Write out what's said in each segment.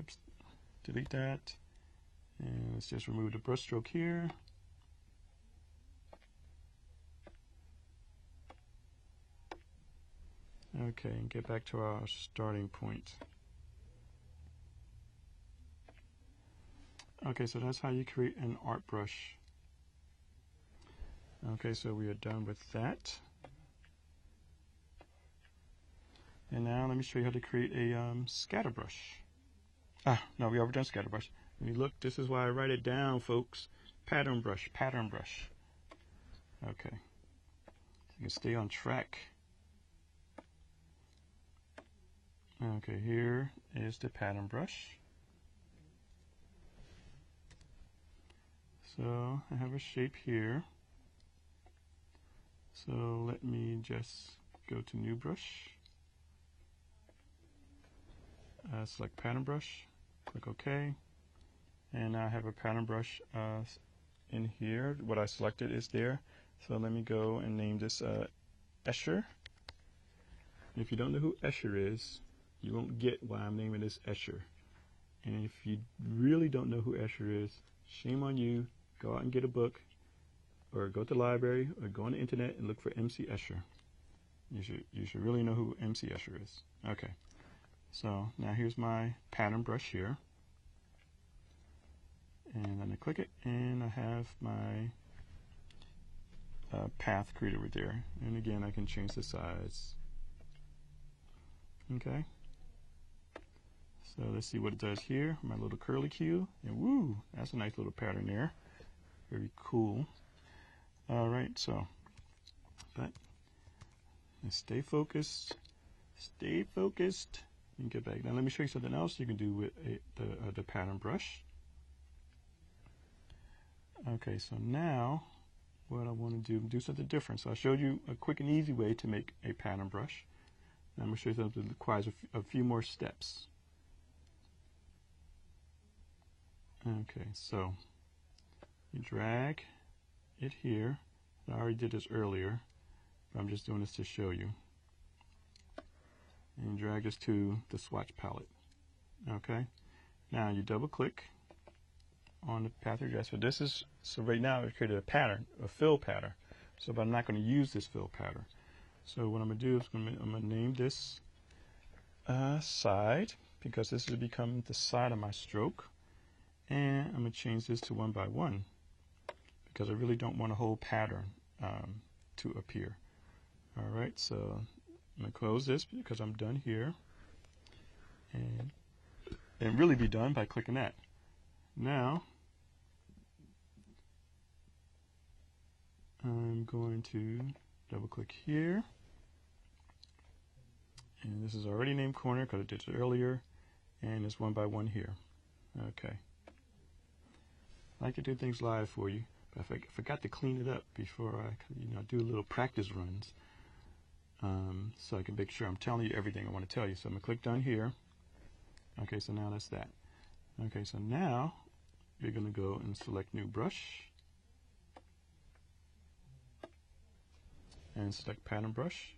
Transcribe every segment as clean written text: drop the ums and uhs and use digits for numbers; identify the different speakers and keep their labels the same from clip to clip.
Speaker 1: Oops, delete that. And let's just remove the brush stroke here. Okay, and get back to our starting point. Okay, so that's how you create an art brush. Okay, so we are done with that. And now let me show you how to create a scatter brush. No, we already done scatter brush. When you look, this is why I write it down, folks. Pattern brush, pattern brush. Okay, so you can stay on track. Okay, here is the pattern brush. So I have a shape here. So let me just go to new brush. Select pattern brush, click OK. And now I have a pattern brush in here. What I selected is there. So let me go and name this Escher. If you don't know who Escher is, you won't get why I'm naming this Escher. And if you really don't know who Escher is, shame on you. Go out and get a book, or go to the library, or go on the internet and look for MC Escher. You should really know who MC Escher is. Okay, so now here's my pattern brush here. And then I click it, and I have my path created right there. And again, I can change the size. Okay. So let's see what it does here. My little curly Q, and woo, that's a nice little pattern there. Very cool. All right, so, but stay focused. Stay focused. And get back. Now let me show you something else you can do with the pattern brush. Okay, so now what I want to do something different. So I showed you a quick and easy way to make a pattern brush. Now I'm going to show you something that requires a few more steps. Okay, so you drag it here. I already did this earlier, but I'm just doing this to show you. And you drag this to the swatch palette. Okay, now you double click on the path address. So right now I created a pattern, a fill pattern. So, but I'm not going to use this fill pattern. So what I'm going to do is I'm going to name this side, because this will become the side of my stroke. And I'm going to change this to 1 by 1, because I really don't want a whole pattern to appear. All right, so I'm going to close this because I'm done here. And really be done by clicking that. Now, I'm going to double click here. And this is already named corner because I did it earlier. And it's 1 by 1 here. Okay. I like to do things live for you, but I forgot to clean it up before I do little practice runs, so I can make sure I'm telling you everything I want to tell you. So I'm going to click done here. Okay, so now that's that. Okay, so now you're going to go and select new brush and select pattern brush.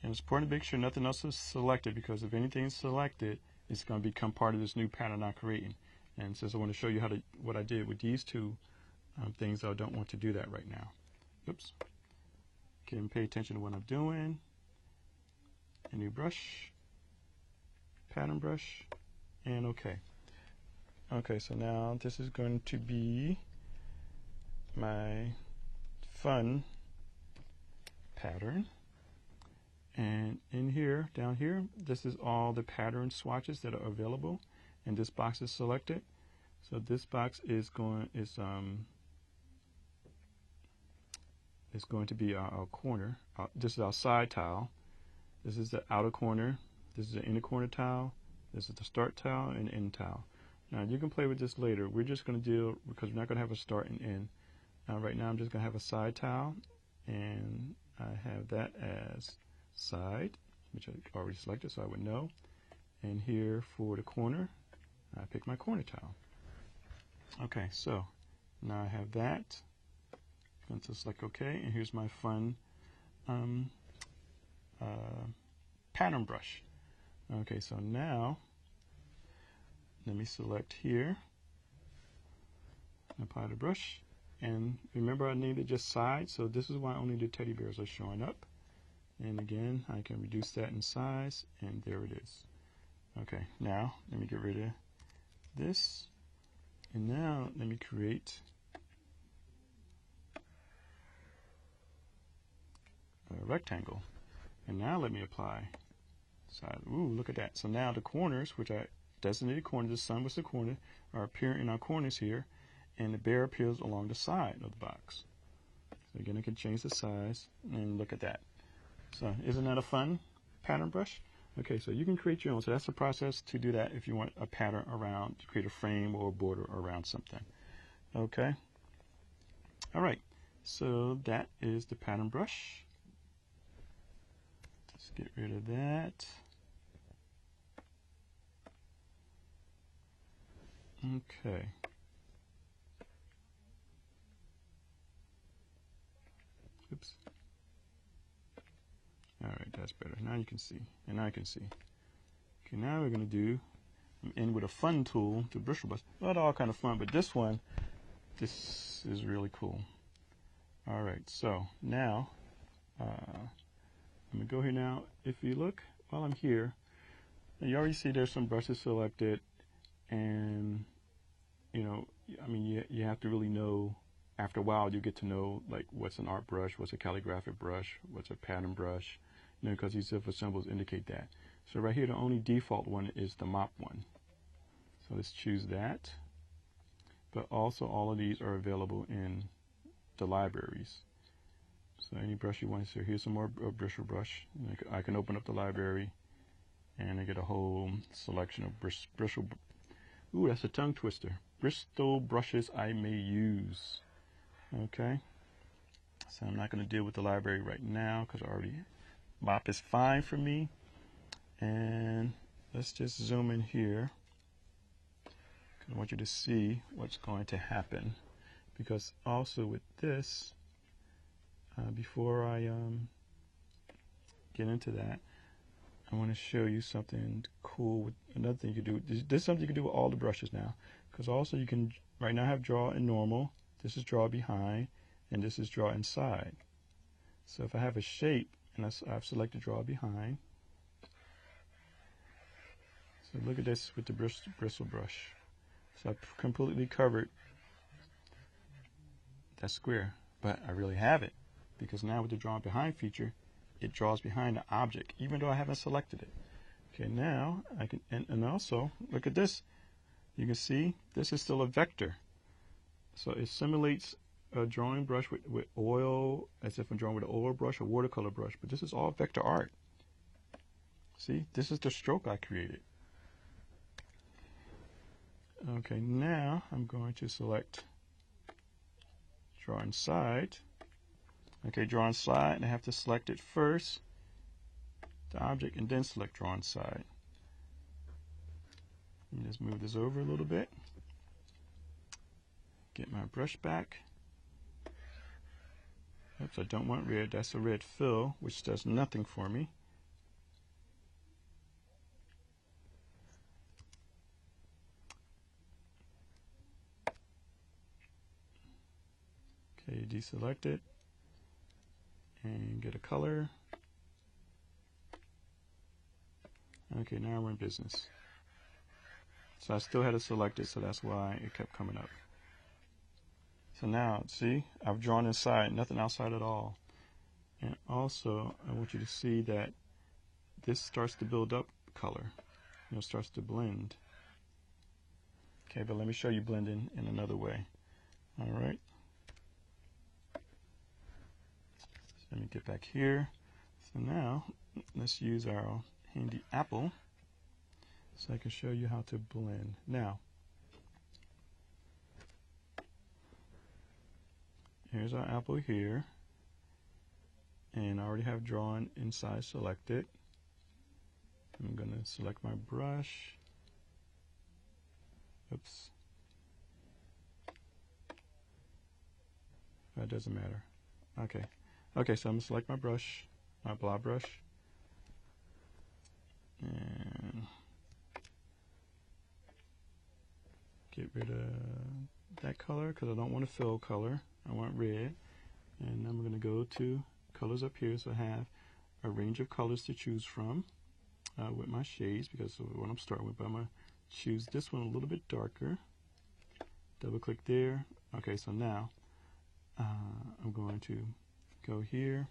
Speaker 1: And it's important to make sure nothing else is selected, because if anything is selected, it's going to become part of this new pattern I'm creating. And since I want to show you what I did with these two things, I don't want to do that right now. Oops. Okay, and pay attention to what I'm doing. A new brush, pattern brush, and okay. Okay, so now this is going to be my fun pattern. And in here, down here, this is all the pattern swatches that are available. And this box is selected. So this box is going to be our corner. This is our side tile. This is the outer corner. This is the inner corner tile. This is the start tile and end tile. Now you can play with this later. We're just going to deal, because we're not going to have a start and end. Right now I'm just going to have a side tile, and I have that as side, which I already selected, so I would know. And here for the corner, I pick my corner tile. Okay, so now I have that. I'm going to select OK, and here's my fun pattern brush. Okay, so now let me select here, apply the brush, and remember I named it just side, so this is why only the teddy bears are showing up. And again, I can reduce that in size, and there it is. Okay, now let me get rid of this, and now let me create a rectangle. And now let me apply side. Ooh, look at that. So now the corners, which I designated corners, the sun was the corner, are appearing in our corners here, and the bear appears along the side of the box. So again, I can change the size, and look at that. So isn't that a fun pattern brush? Okay, so you can create your own. So that's the process to do that if you want a pattern around, to create a frame or a border around something. Okay. All right. So that is the pattern brush. Let's get rid of that. Okay. Oops. All right, that's better. Now you can see, and now I can see. Okay, now we're going to do, end with a fun tool, the Bristle brush. Not all kind of fun, but this one, this is really cool. All right, so now, I'm going to go here now. If you look, while I'm here, you already see there's some brushes selected, and, you know, I mean, you have to really know, after a while, you get to know, like, what's an art brush, what's a calligraphic brush, what's a pattern brush, you know, because these different symbols indicate that. So right here, the only default one is the mop one. So let's choose that. But also, all of these are available in the libraries. So any brush you want to see, here's some more Bristle brush. I can open up the library, and I get a whole selection of Bristle. Ooh, that's a tongue twister. Bristle brushes I may use. Okay, so I'm not going to deal with the library right now because mop is fine for me. And let's just zoom in here. I want you to see what's going to happen, because also with this, before I get into that, I want to show you something cool. With another thing you can do. This is something you can do with all the brushes now, because also you can right now have draw in normal. This is draw behind, and this is draw inside. So if I have a shape, and I've selected draw behind, so look at this with the Bristle brush. So I've completely covered that square, but I really have it, because now with the draw behind feature, it draws behind the object, even though I haven't selected it. Okay, now I can, and also look at this. You can see this is still a vector. So it simulates a drawing brush with oil, as if I'm drawing with an oil brush or watercolor brush, but this is all vector art. See, this is the stroke I created. Okay, now I'm going to select draw inside. Okay, draw inside, and I have to select it first, the object, and then select draw inside. Let me just move this over a little bit. Get my brush back. Oops, I don't want red. That's a red fill, which does nothing for me. Okay, deselect it and get a color. Okay, now we're in business. So I still had to select it, so that's why it kept coming up. So now, see, I've drawn inside, nothing outside at all. And also, I want you to see that this starts to build up color. You know, starts to blend. Okay, but let me show you blending in another way. All right. So let me get back here. So now, let's use our handy apple so I can show you how to blend. Now, here's our apple here, and I already have drawn inside selected. I'm going to select my brush. Oops. That doesn't matter. Okay. Okay, so I'm going to select my brush, my blob brush. And get rid of that color because I don't want a fill color. I want red. And I'm going to go to colors up here. So I have a range of colors to choose from with my shades, because what I'm starting with. But I'm going to choose this one a little bit darker. Double click there. Okay, so now I'm going to go here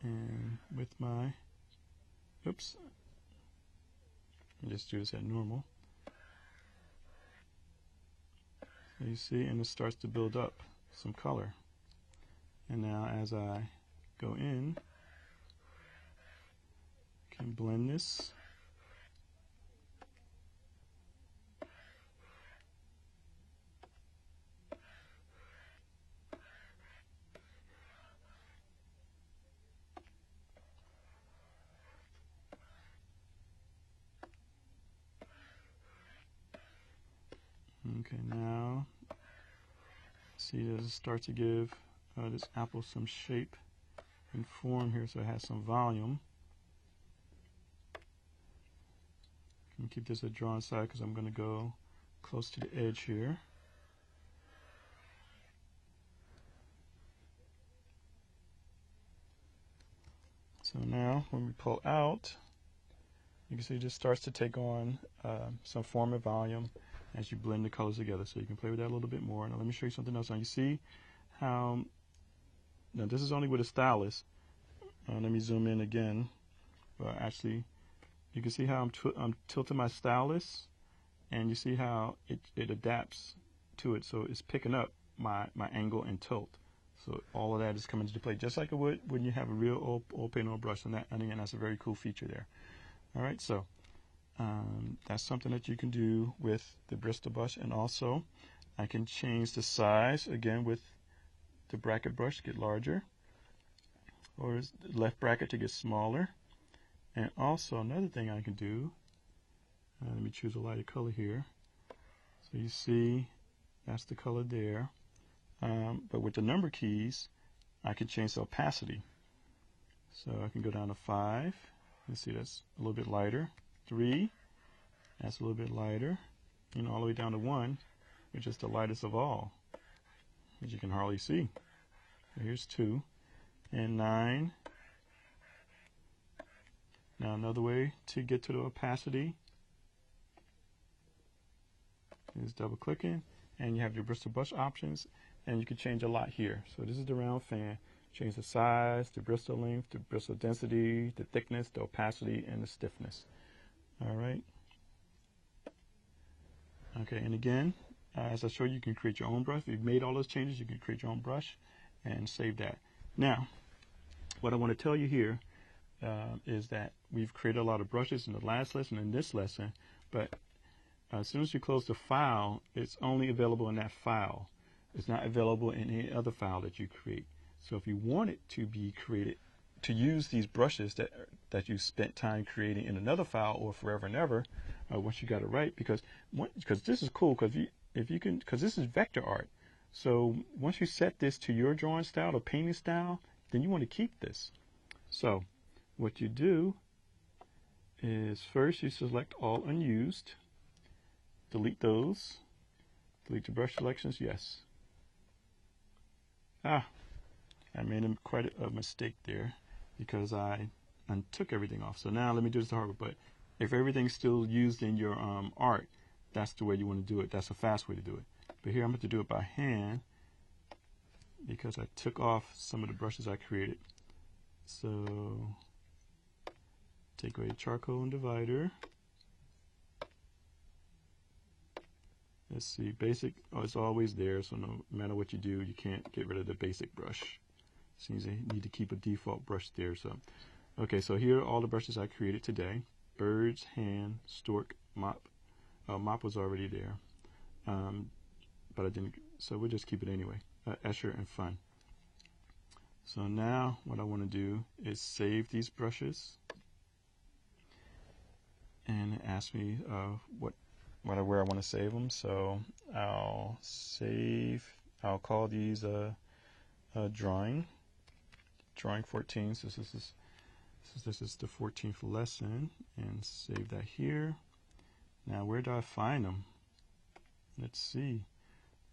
Speaker 1: and with my, oops, just do this at normal. So you see, and it starts to build up some color. And now as I go in, I can blend this. Okay, now see, does it start to give this apple some shape and form here, so it has some volume. I'm keep this at drawn side because I'm going to go close to the edge here. So now when we pull out, you can see it just starts to take on some form of volume as you blend the colors together. So you can play with that a little bit more. Now let me show you something else. Now you see how, now this is only with a stylus. Let me zoom in again. Well, actually, you can see how I'm tilting my stylus, and you see how it adapts to it. So it's picking up my angle and tilt. So all of that is coming into play, just like it would when you have a real oil paint or brush. And again, that's a very cool feature there. All right, so that's something that you can do with the Bristle brush. And also, I can change the size, again, with the bracket brush to get larger, or the left bracket to get smaller. And also, another thing I can do, let me choose a lighter color here. So you see, that's the color there. But with the number keys, I can change the opacity. So I can go down to 5. You see, that's a little bit lighter. 3, that's a little bit lighter. You know, all the way down to 1, which is the lightest of all, which you can hardly see. So here's 2. And 9. Now another way to get to the opacity is double clicking, and you have your Bristle brush options, and you can change a lot here. So this is the round fan. Change the size, the bristle length, the bristle density, the thickness, the opacity, and the stiffness. All right. Okay, and again, as I showed you, can create your own brush. If you've made all those changes, you can create your own brush and save that. Now, what I want to tell you here is that we've created a lot of brushes in the last lesson and this lesson, but as soon as you close the file, it's only available in that file. It's not available in any other file that you create. So if you want it to be created, to use these brushes that you spent time creating in another file or forever and ever, once you got it right, because this is cool, because because this is vector art. So once you set this to your drawing style or painting style, then you want to keep this. So what you do is first you select all unused, delete those, delete the brush selections, yes. I made quite a mistake there because I untook everything off. So now let me do this the hard way. But if everything's still used in your art, that's the way you want to do it. That's a fast way to do it. But here I'm going to do it by hand because I took off some of the brushes I created. So take away charcoal and divider. Let's see, basic, it's always there, so no matter what you do, you can't get rid of the basic brush. Seems you need to keep a default brush there. So, okay, so here are all the brushes I created today. Birds, hand, stork, mop. Mop was already there, but I didn't, so we'll just keep it anyway. Escher and fun. So now what I want to do is save these brushes, and it asks me where I want to save them. So I'll call these drawing 14. So this is the 14th lesson, and save that here. Now, where do I find them? Let's see.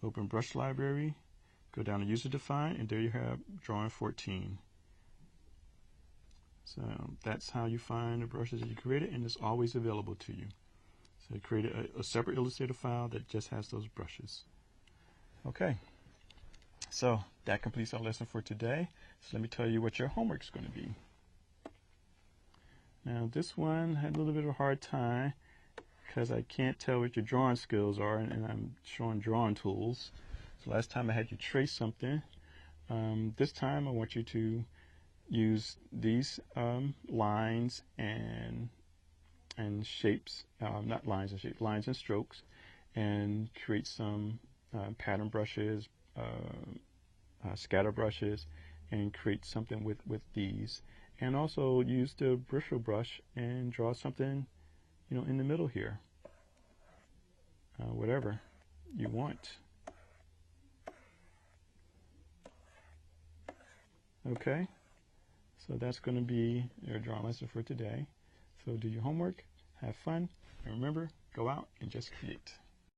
Speaker 1: Open brush library, go down to user define, and there you have drawing 14. So that's how you find the brushes that you created, and it's always available to you. So you created a separate Illustrator file that just has those brushes. Okay, so that completes our lesson for today. So let me tell you what your homework is going to be. Now this one had a little bit of a hard time because I can't tell what your drawing skills are, and I'm showing drawing tools. So last time I had you trace something. This time I want you to use these lines and shapes, not lines and shapes, lines and strokes, and create some pattern brushes, scatter brushes, and create something with these. And also use the Bristle brush and draw something, in the middle here. Whatever you want. Okay, so that's going to be your drawing lesson for today. So do your homework, have fun, and remember, go out and just create.